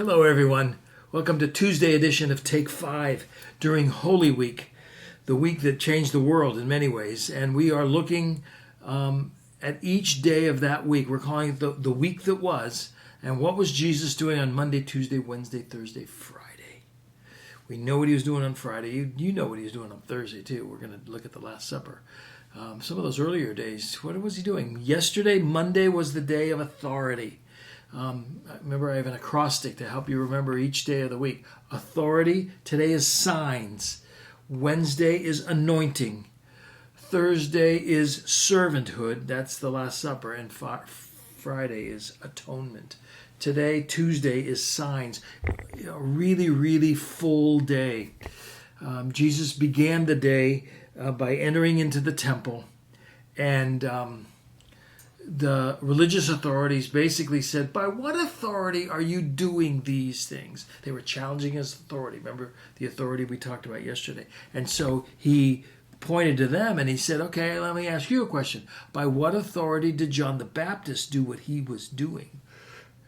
Hello, everyone. Welcome to Tuesday edition of Take 5 during Holy Week, the week that changed the world in many ways. And we are looking at each day of that week. We're calling it the week that was. And what was Jesus doing on Monday, Tuesday, Wednesday, Thursday, Friday? We know what he was doing on Friday. You know what he was doing on Thursday, too. We're going to look at the Last Supper. Some of those earlier days, what was he doing? Yesterday, Monday, was the day of authority. Remember, I have an acrostic to help you remember each day of the week. Authority. Today is signs. Wednesday is anointing. Thursday is servanthood. That's the Last Supper. And Friday is atonement. Today, Tuesday, is signs. A really, really full day. Jesus began the day by entering into the temple, and the religious authorities basically said, by what authority are you doing these things? They were challenging his authority. Remember the authority we talked about yesterday? And so he pointed to them and he said, okay, let me ask you a question. By what authority did John the Baptist do what he was doing?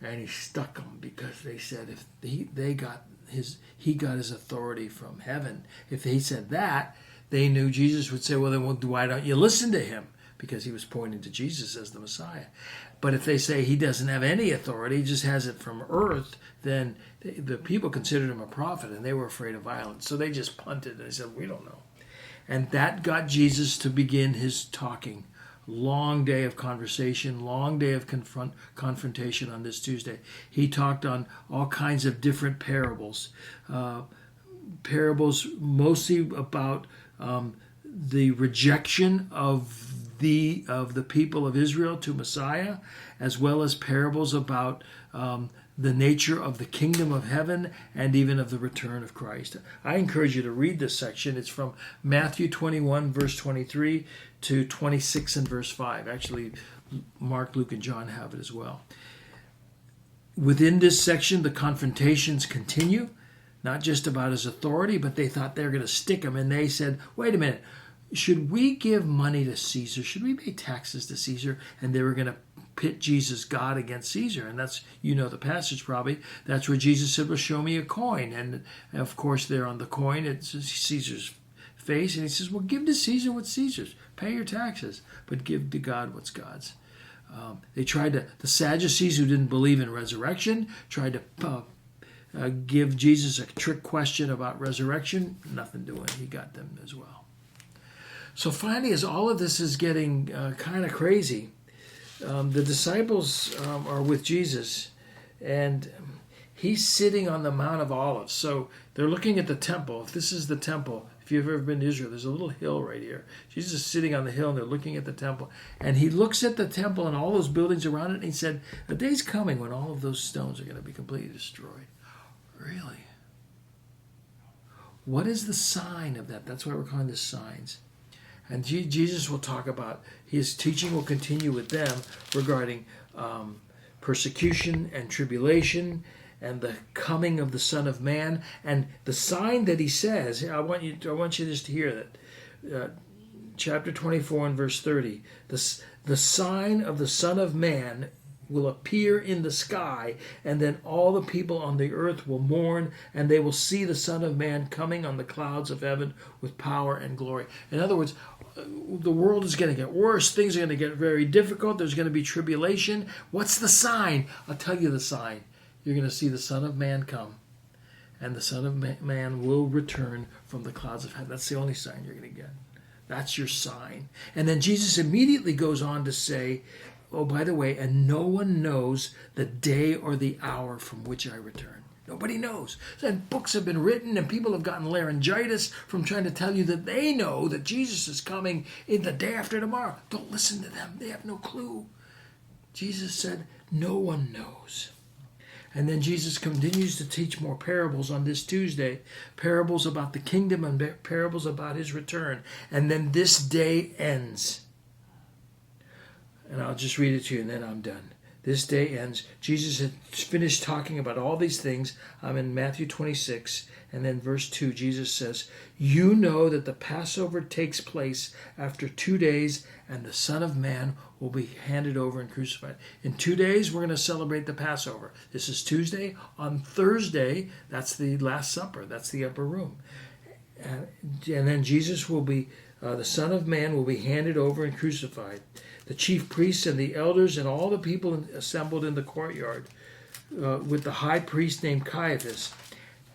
And he stuck them because they said if he got his authority from heaven. If he said that, they knew Jesus would say, well, then why don't you listen to him? Because he was pointing to Jesus as the Messiah. But if they say he doesn't have any authority, he just has it from earth, then the people considered him a prophet, and they were afraid of violence. So they just punted, and they said, we don't know. And that got Jesus to begin his talking. Long day of conversation, long day of confrontation on this Tuesday. He talked on all kinds of different parables. Parables mostly about the rejection of the people of Israel to Messiah, as well as parables about the nature of the kingdom of heaven and even of the return of Christ. I encourage you to read this section. It's from Matthew 21, verse 23 to 26 and verse 5. Actually, Mark, Luke, and John have it as well. Within this section, the confrontations continue, not just about his authority, but they thought they were going to stick him, and they said, wait a minute, should we give money to Caesar? Should we pay taxes to Caesar? And they were going to pit Jesus, God, against Caesar. And that's, you know the passage probably, that's where Jesus said, well, show me a coin. And of course, there on the coin, it's Caesar's face. And he says, well, give to Caesar what's Caesar's. Pay your taxes, but give to God what's God's. The Sadducees, who didn't believe in resurrection, tried to give Jesus a trick question about resurrection. Nothing doing. He got them as well. So finally, as all of this is getting kind of crazy, the disciples are with Jesus, and he's sitting on the Mount of Olives. So they're looking at the temple. If this is the temple, if you've ever been to Israel, there's a little hill right here. Jesus is sitting on the hill, and they're looking at the temple. And he looks at the temple and all those buildings around it, and he said, the day's coming when all of those stones are going to be completely destroyed. Really? What is the sign of that? That's why we're calling this signs. And Jesus will talk about, his teaching will continue with them regarding persecution and tribulation and the coming of the Son of Man. And the sign that he says, I want you just to hear that. Chapter 24 and verse 30. The sign of the Son of Man will appear in the sky, and then all the people on the earth will mourn, and they will see the Son of Man coming on the clouds of heaven with power and glory. In other words, the world is going to get worse. Things are going to get very difficult. There's going to be tribulation. What's the sign? I'll tell you the sign. You're going to see the Son of Man come, and the Son of Man will return from the clouds of heaven. That's the only sign you're going to get. That's your sign. And then Jesus immediately goes on to say, oh, by the way, and no one knows the day or the hour from which I return. Nobody knows. And books have been written, and people have gotten laryngitis from trying to tell you that they know that Jesus is coming in the day after tomorrow. Don't listen to them. They have no clue. Jesus said, no one knows. And then Jesus continues to teach more parables on this Tuesday, parables about the kingdom and parables about his return. And then this day ends. And I'll just read it to you, and then I'm done. This day ends. Jesus had finished talking about all these things. I'm in Matthew 26, and then verse 2, Jesus says, "You know that the Passover takes place after 2 days, and the Son of Man will be handed over and crucified." In 2 days, we're going to celebrate the Passover. This is Tuesday. On Thursday, that's the Last Supper. That's the upper room. And then Jesus will be, the Son of Man will be handed over and crucified. The chief priests and the elders and all the people assembled in the courtyard with the high priest named Caiaphas.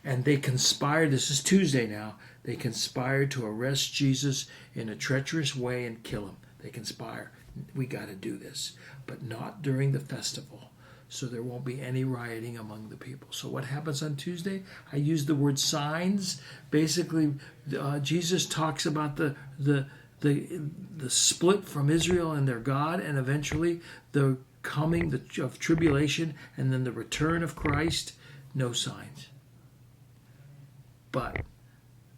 And they conspired, this is Tuesday now, they conspired to arrest Jesus in a treacherous way and kill him. They conspire. We got to do this, but not during the festival. So there won't be any rioting among the people. So what happens on Tuesday? I use the word signs. Basically, Jesus talks about the split from Israel and their God, and eventually the coming of tribulation, and then the return of Christ. No signs. But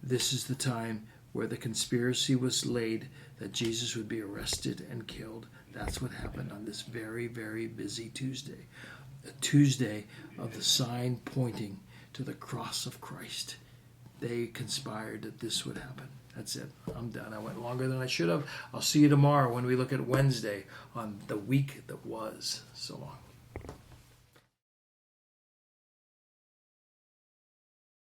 this is the time where the conspiracy was laid that Jesus would be arrested and killed. That's what happened on this very, very busy Tuesday. A Tuesday of the sign pointing to the cross of Christ. They conspired that this would happen. That's it. I'm done. I went longer than I should have. I'll see you tomorrow when we look at Wednesday on the week that was. So long.